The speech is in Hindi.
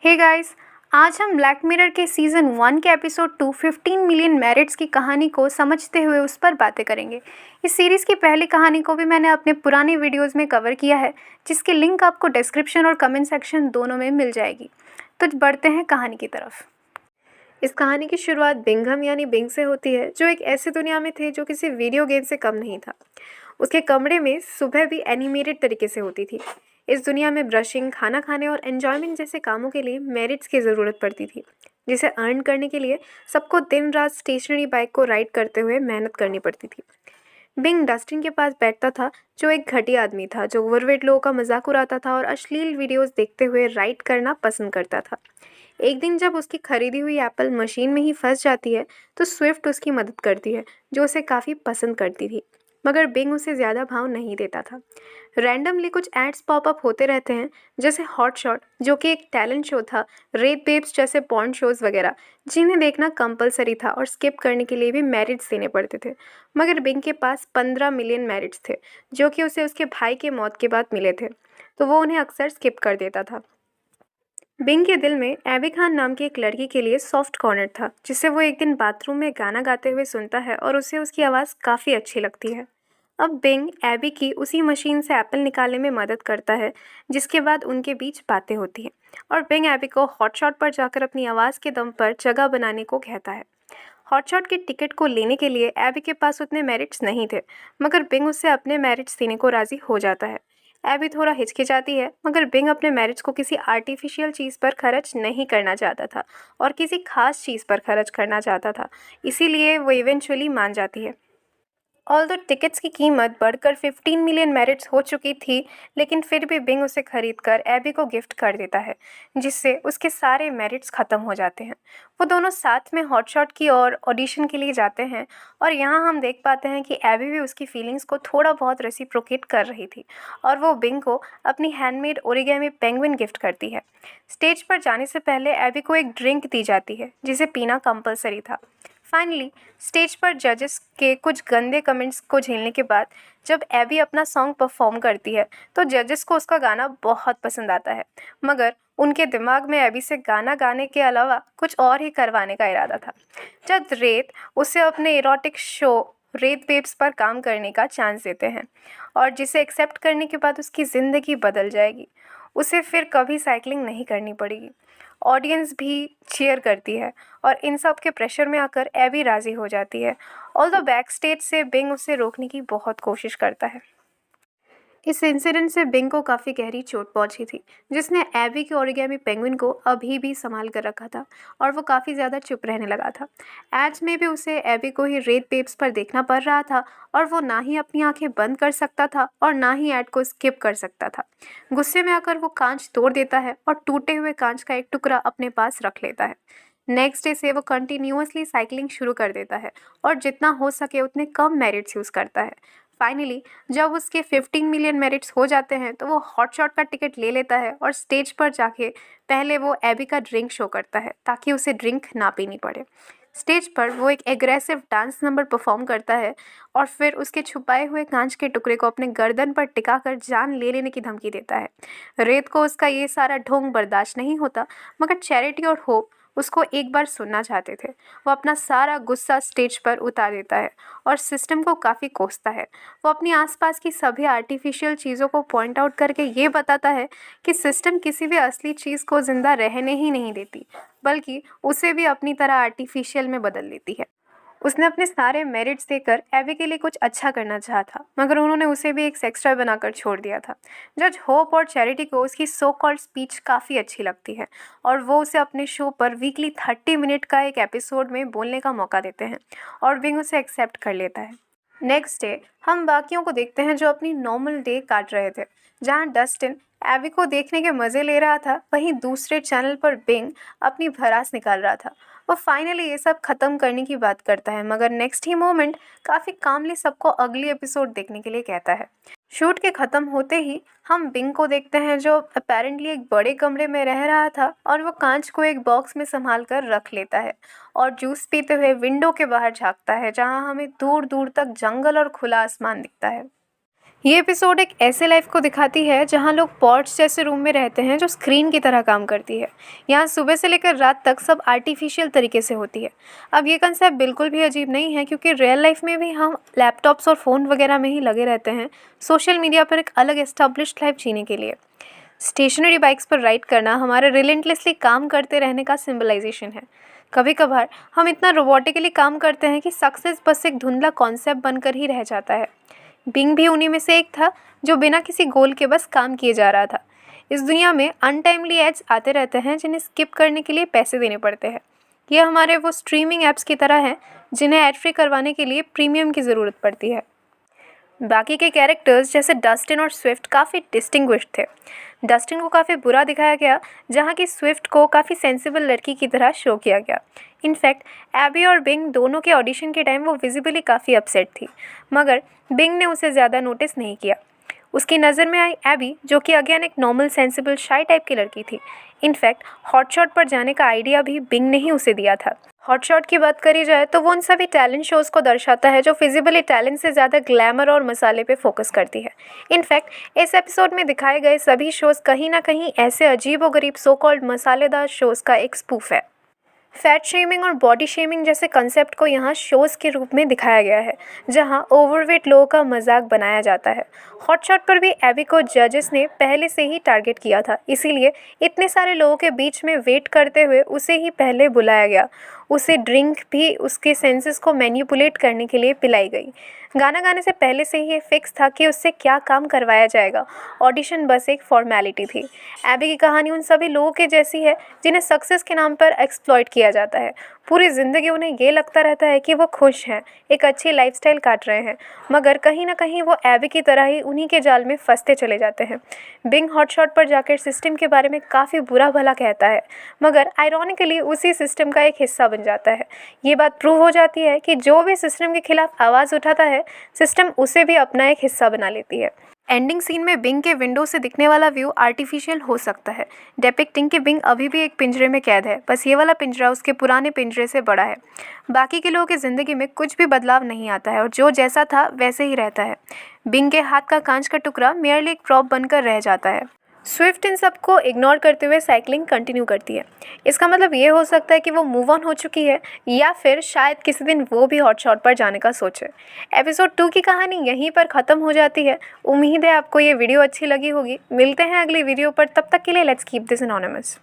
हे गाइस, आज हम ब्लैक मिरर के सीज़न 1 के एपिसोड 2 15 मिलियन मैरिट्स की कहानी को समझते हुए उस पर बातें करेंगे। इस सीरीज़ की पहली कहानी को भी मैंने अपने पुराने वीडियोस में कवर किया है, जिसकी लिंक आपको डिस्क्रिप्शन और कमेंट सेक्शन दोनों में मिल जाएगी। तो बढ़ते हैं कहानी की तरफ। इस कहानी की शुरुआत बिंघम यानी बिंग से होती है, जो एक ऐसी दुनिया में थे जो किसी वीडियो गेम से कम नहीं था। उसके कमरे में सुबह भी एनिमेटेड तरीके से होती थी। इस दुनिया में ब्रशिंग, खाना खाने और एन्जॉयमेंट जैसे कामों के लिए मेरिट्स की ज़रूरत पड़ती थी, जिसे अर्न करने के लिए सबको दिन रात स्टेशनरी बाइक को राइड करते हुए मेहनत करनी पड़ती थी। बिंग डस्टिन के पास बैठता था, जो एक घटिया आदमी था जो ओवरवेट लोगों का मजाक उड़ाता था और अश्लील वीडियोस देखते हुए राइड करना पसंद करता था। एक दिन जब उसकी खरीदी हुई एप्पल मशीन में ही फंस जाती है, तो स्विफ्ट उसकी मदद करती है, जो उसे काफ़ी पसंद करती थी। मगर बिंग उसे ज़्यादा भाव नहीं देता था। रैंडमली कुछ एड्स पॉपअप होते रहते हैं, जैसे हॉट शॉट, जो कि एक टैलेंट शो था, रेत बेब्स जैसे पॉर्न शोज़ वगैरह, जिन्हें देखना कंपलसरी था और स्किप करने के लिए भी मेरिट्स देने पड़ते थे। मगर बिंग के पास 15 मिलियन मेरिट्स थे, जो कि उसे उसके भाई के मौत के बाद मिले थे, तो वो उन्हें अक्सर स्किप कर देता था। बिंग के दिल में एबी खान नाम की एक लड़की के लिए सॉफ्ट कॉर्नर था, जिसे वो एक दिन बाथरूम में गाना गाते हुए सुनता है और उसे उसकी आवाज़ काफ़ी अच्छी लगती है। अब बिंग एबी की उसी मशीन से एप्पल निकालने में मदद करता है, जिसके बाद उनके बीच बातें होती हैं और बिंग एबी को हॉटशॉट पर जाकर अपनी आवाज़ के दम पर जगह बनाने को कहता है। हॉटशॉट के टिकट को लेने के लिए एबी के पास उतने मेरिट्स नहीं थे, मगर बिंग उससे अपने मेरिट्स देने को राज़ी हो जाता है। एबी थोड़ा हिचकिचाती है, मगर बिंग अपने मेरिट्स को किसी आर्टिफिशियल चीज़ पर खर्च नहीं करना चाहता था और किसी खास चीज़ पर खर्च करना चाहता था, इसीलिए वो इवेंचुअली मान जाती है। ऑल्दो टिकट्स की कीमत बढ़कर 15 मिलियन मेरिट्स हो चुकी थी, लेकिन फिर भी बिंग उसे खरीदकर एबी को गिफ्ट कर देता है, जिससे उसके सारे मेरिट्स ख़त्म हो जाते हैं। वो दोनों साथ में हॉटशॉट की और ऑडिशन के लिए जाते हैं और यहाँ हम देख पाते हैं कि एबी भी उसकी फीलिंग्स को थोड़ा बहुत रेसिप्रोकेट कर रही थी और वो बिंग को अपनी हैंडमेड ओरिगेमी पेंगुइन गिफ्ट करती है। स्टेज पर जाने से पहले एबी को एक ड्रिंक दी जाती है, जिसे पीना कंपलसरी था। फाइनली स्टेज पर जजेस के कुछ गंदे कमेंट्स को झेलने के बाद जब एबी अपना सॉन्ग परफॉर्म करती है, तो जजेस को उसका गाना बहुत पसंद आता है, मगर उनके दिमाग में एबी से गाना गाने के अलावा कुछ और ही करवाने का इरादा था। जब रेत उसे अपने इरोटिक शो रेत बेब्स पर काम करने का चांस देते हैं और जिसे एक्सेप्ट करने के बाद उसकी ज़िंदगी बदल जाएगी। उसे फिर कभी साइकिलिंग नहीं करनी पड़ेगी। ऑडियंस भी चीयर करती है और इन सब के प्रेशर में आकर एबी राज़ी हो जाती है। ऑल्दो बैक स्टेज से बिंग उसे रोकने की बहुत कोशिश करता है। इस इंसिडेंट से बिंग को काफ़ी गहरी चोट पहुंची थी, जिसने एबी के ओरिगेमी पेंगुइन को अभी भी संभाल कर रखा था और वो काफ़ी ज़्यादा चुप रहने लगा था। एड्स में भी उसे एबी को ही रेड पेप्स पर देखना पड़ रहा था और वो ना ही अपनी आंखें बंद कर सकता था और ना ही एड को स्किप कर सकता था। गुस्से में आकर वो कांच तोड़ देता है और टूटे हुए कांच का एक टुकड़ा अपने पास रख लेता है। नेक्स्ट डे से वो कंटिन्यूअसली साइकिलिंग शुरू कर देता है और जितना हो सके उतने कम मेरिट्स यूज़ करता है। फाइनली जब उसके 15 मिलियन मेरिट्स हो जाते हैं, तो वो हॉटशॉट का टिकट ले लेता है और स्टेज पर जाके पहले वो एबी का ड्रिंक शो करता है, ताकि उसे ड्रिंक ना पीनी पड़े। स्टेज पर वो एक एग्रेसिव डांस नंबर परफॉर्म करता है और फिर उसके छुपाए हुए कांच के टुकड़े को अपने गर्दन पर टिकाकर जान ले लेने की धमकी देता है। रेत को उसका ये सारा ढोंग बर्दाश्त नहीं होता, मगर चैरिटी और होप उसको एक बार सुनना चाहते थे। वो अपना सारा गुस्सा स्टेज पर उतार देता है और सिस्टम को काफ़ी कोसता है। वो अपनी आसपास की सभी आर्टिफिशियल चीज़ों को पॉइंट आउट करके ये बताता है कि सिस्टम किसी भी असली चीज़ को ज़िंदा रहने ही नहीं देती, बल्कि उसे भी अपनी तरह आर्टिफिशियल में बदल देती है। उसने अपने सारे मेरिट्स देकर एबी के लिए कुछ अच्छा करना चाहा था, मगर उन्होंने उसे भी एक सेक्स टॉय बनाकर छोड़ दिया था। जज होप और चैरिटी को उसकी सो कॉल्ड स्पीच काफ़ी अच्छी लगती है और वो उसे अपने शो पर वीकली 30 मिनट का एक एपिसोड में बोलने का मौका देते हैं और विंग उसे एक्सेप्ट कर लेता है। नेक्स्ट डे हम बाकियों को देखते हैं जो अपनी नॉर्मल डे काट रहे थे। जहाँ डस्टिन एबी को देखने के मज़े ले रहा था, वहीं दूसरे चैनल पर बिंग अपनी भड़ास निकाल रहा था। वो फाइनली ये सब ख़त्म करने की बात करता है, मगर नेक्स्ट ही मोमेंट काफ़ी कामली सबको अगली एपिसोड देखने के लिए कहता है। शूट के ख़त्म होते ही हम बिंग को देखते हैं, जो अपेरेंटली एक बड़े कमरे में रह रहा था और वो कांच को एक बॉक्स में संभाल कर रख लेता है और जूस पीते हुए विंडो के बाहर झांकता है, जहां हमें दूर दूर तक जंगल और खुला आसमान दिखता है। ये एपिसोड एक ऐसे लाइफ को दिखाती है जहाँ लोग पॉड्स जैसे रूम में रहते हैं जो स्क्रीन की तरह काम करती है। यहाँ सुबह से लेकर रात तक सब आर्टिफिशियल तरीके से होती है। अब ये कंसेप्ट बिल्कुल भी अजीब नहीं है, क्योंकि रियल लाइफ में भी हम लैपटॉप्स और फ़ोन वगैरह में ही लगे रहते हैं सोशल मीडिया पर एक अलग एस्टेब्लिश्ड लाइफ जीने के लिए। स्टेशनरी बाइक्स पर राइड करना हमारे रिलेंटलेसली काम करते रहने का सिंबलाइजेशन है। कभी कभार हम इतना रोबोटिकली काम करते हैं कि सक्सेस बस एक धुंधला कॉन्सेप्ट बनकर ही रह जाता है। बिंग भी उन्हीं में से एक था जो बिना किसी गोल के बस काम किए जा रहा था। इस दुनिया में अनटाइमली एड्स आते रहते हैं जिन्हें स्किप करने के लिए पैसे देने पड़ते हैं। यह हमारे वो स्ट्रीमिंग ऐप्स की तरह है जिन्हें एड फ्री करवाने के लिए प्रीमियम की ज़रूरत पड़ती है। बाकी के कैरेक्टर्स जैसे डस्टिन और स्विफ्ट काफ़ी डिस्टिंग्विश्ड थे। डस्टिन को काफ़ी बुरा दिखाया गया, जहाँ की स्विफ्ट को काफ़ी सेंसिबल लड़की की तरह शो किया गया। इनफैक्ट एबी और बिंग दोनों के ऑडिशन के टाइम वो विजिबली काफ़ी अपसेट थी, मगर बिंग ने उसे ज़्यादा नोटिस नहीं किया। उसकी नज़र में आई एबी, जो कि अगेन एक नॉर्मल सेंसिबल शाई टाइप की लड़की थी। इनफैक्ट हॉटशॉट पर जाने का आइडिया भी बिंग ने ही उसे दिया था। हॉटशॉट की बात करी जाए तो वो उन सभी टैलेंट शोज़ को दर्शाता है जो फिजिबली टैलेंट से ज़्यादा ग्लैमर और मसाले पे फोकस करती है। इनफैक्ट इस एपिसोड में दिखाए गए सभी शोज़ कहीं ना कहीं ऐसे अजीब व गरीब सो कॉल्ड मसालेदार शोज़ का एक स्पूफ है। फैट शेमिंग और बॉडी शेमिंग जैसे कंसेप्ट को यहाँ शोज़ के रूप में दिखाया गया है, जहाँ ओवरवेट लोगों का मजाक बनाया जाता है। हॉटशॉट पर भी एबी को जजेस ने पहले से ही टारगेट किया था, इसीलिए इतने सारे लोगों के बीच में वेट करते हुए उसे ही पहले बुलाया गया। उसे ड्रिंक भी उसके सेंसेस को मैनिपुलेट करने के लिए पिलाई गई। गाना गाने से पहले से ही ये फिक्स था कि उससे क्या काम करवाया जाएगा। ऑडिशन बस एक फॉर्मेलिटी थी। एबी की कहानी उन सभी लोगों के जैसी है जिन्हें सक्सेस के नाम पर एक्सप्लॉइट किया जाता है। पूरी ज़िंदगी उन्हें ये लगता रहता है कि वो खुश हैं, एक अच्छी लाइफस्टाइल काट रहे हैं, मगर कहीं ना कहीं वो एबी की तरह ही उन्हीं के जाल में फंसते चले जाते हैं। बिंग हॉटशॉट पर जाकर सिस्टम के बारे में काफ़ी बुरा भला कहता है, मगर आयरॉनिकली उसी सिस्टम का एक हिस्सा बन जाता है। ये बात प्रूव हो जाती है कि जो भी सिस्टम के खिलाफ आवाज़ उठाता है, सिस्टम उसे भी अपना एक हिस्सा बना लेती है। एंडिंग सीन में बिंग के विंडो से दिखने वाला व्यू आर्टिफिशियल हो सकता है, डिपिक्टिंग कि बिंग अभी भी एक पिंजरे में कैद है, बस ये वाला पिंजरा उसके पुराने पिंजरे से बड़ा है। बाकी के लोगों की ज़िंदगी में कुछ भी बदलाव नहीं आता है और जो जैसा था वैसे ही रहता है। बिंग के हाथ का कांच का टुकड़ा मेयरली एक प्रॉप बनकर रह जाता है। स्विफ्ट इन सबको इग्नोर करते हुए साइकिलिंग कंटिन्यू करती है। इसका मतलब ये हो सकता है कि वो मूव ऑन हो चुकी है, या फिर शायद किसी दिन वो भी हॉटशॉट पर जाने का सोचे। एपिसोड 2 की कहानी यहीं पर ख़त्म हो जाती है। उम्मीद है आपको ये वीडियो अच्छी लगी होगी। मिलते हैं अगली वीडियो पर, तब तक के लिए लेट्स कीप दिस एनोनिमस।